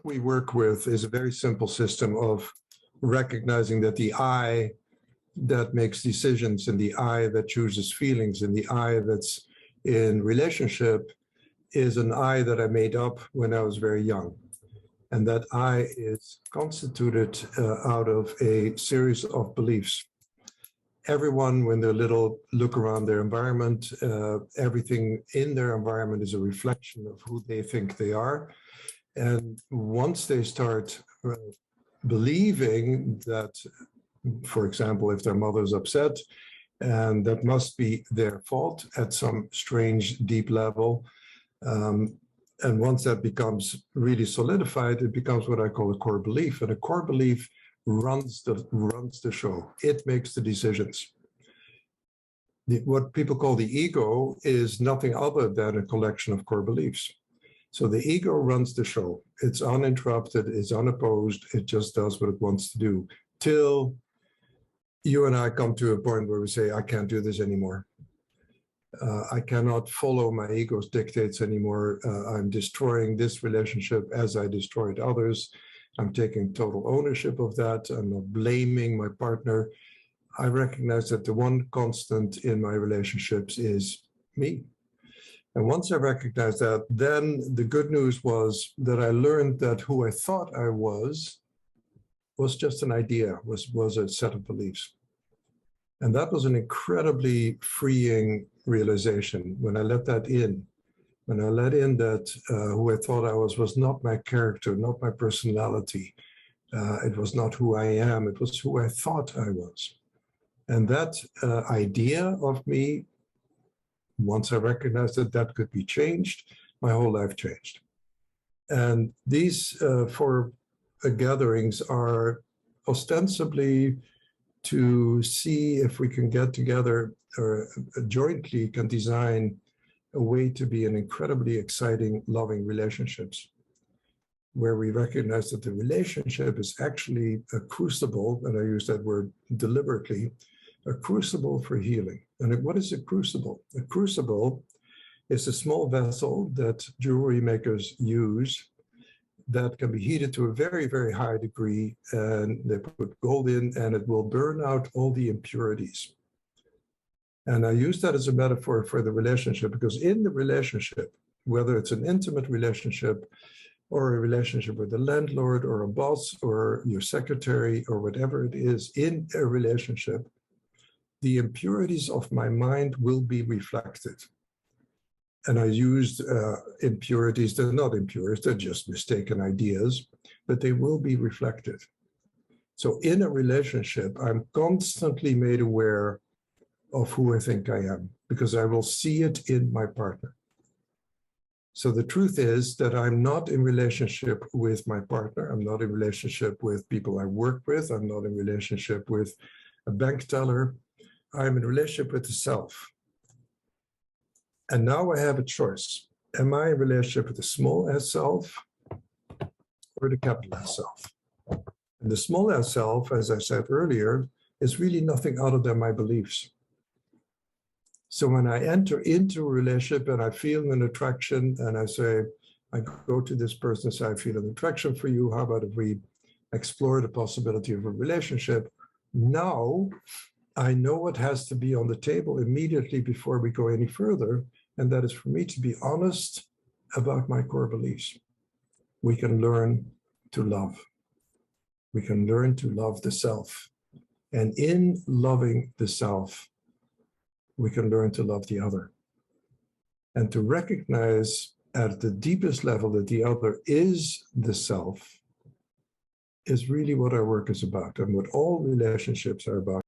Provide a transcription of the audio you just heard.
what we work with is a very simple system of recognizing that the I that makes decisions and the I that chooses feelings and the I that's in relationship is an I that I made up when I was very young. And that I is constituted out of a series of beliefs. Everyone, when they're little, look around their environment. Everything in their environment is a reflection of who they think they are. And once they start believing that, for example, if their mother's upset, and that must be their fault at some strange, deep level, and once that becomes really solidified, it becomes what I call a core belief. And a core belief runs the show. It makes the decisions. What people call the ego is nothing other than a collection of core beliefs. So the ego runs the show. It's uninterrupted, it's unopposed, it just does what it wants to do, till you and I come to a point where we say, I can't do this anymore. I cannot follow my ego's dictates anymore. I'm destroying this relationship as I destroyed others. I'm taking total ownership of that. I'm not blaming my partner. I recognize that the one constant in my relationships is me. And once I recognized that, then the good news was that I learned that who I thought I was just an idea, was a set of beliefs. And that was an incredibly freeing realization when I let that in. When I let in that who I thought I was not my character, not my personality. It was not who I am, it was who I thought I was. And that idea of me, once I recognized that that could be changed, my whole life changed. And these four gatherings are ostensibly to see if we can get together or jointly can design a way to be in incredibly exciting, loving relationships, where we recognize that the relationship is actually a crucible, and I use that word deliberately, a crucible for healing. And what is a crucible? A crucible is a small vessel that jewelry makers use that can be heated to a very, very high degree, and they put gold in and it will burn out all the impurities. And I use that as a metaphor for the relationship, because in the relationship, whether it's an intimate relationship or a relationship with a landlord or a boss or your secretary or whatever it is in a relationship, the impurities of my mind will be reflected. And I used impurities. They're not impurities, they're just mistaken ideas, but they will be reflected. So in a relationship, I'm constantly made aware of who I think I am, because I will see it in my partner. So the truth is that I'm not in relationship with my partner. I'm not in relationship with people I work with. I'm not in relationship with a bank teller. I'm in relationship with the self. And now I have a choice. Am I in relationship with the small s self or the capital S self? And the small s self, as I said earlier, is really nothing other than my beliefs. So when I enter into a relationship and I feel an attraction and I say, I go to this person and say, I feel an attraction for you. How about if we explore the possibility of a relationship? Now I know what has to be on the table immediately before we go any further. And that is for me to be honest about my core beliefs. We can learn to love. We can learn to love the self. And in loving the self, we can learn to love the other. And to recognize at the deepest level that the other is the self is really what our work is about and what all relationships are about.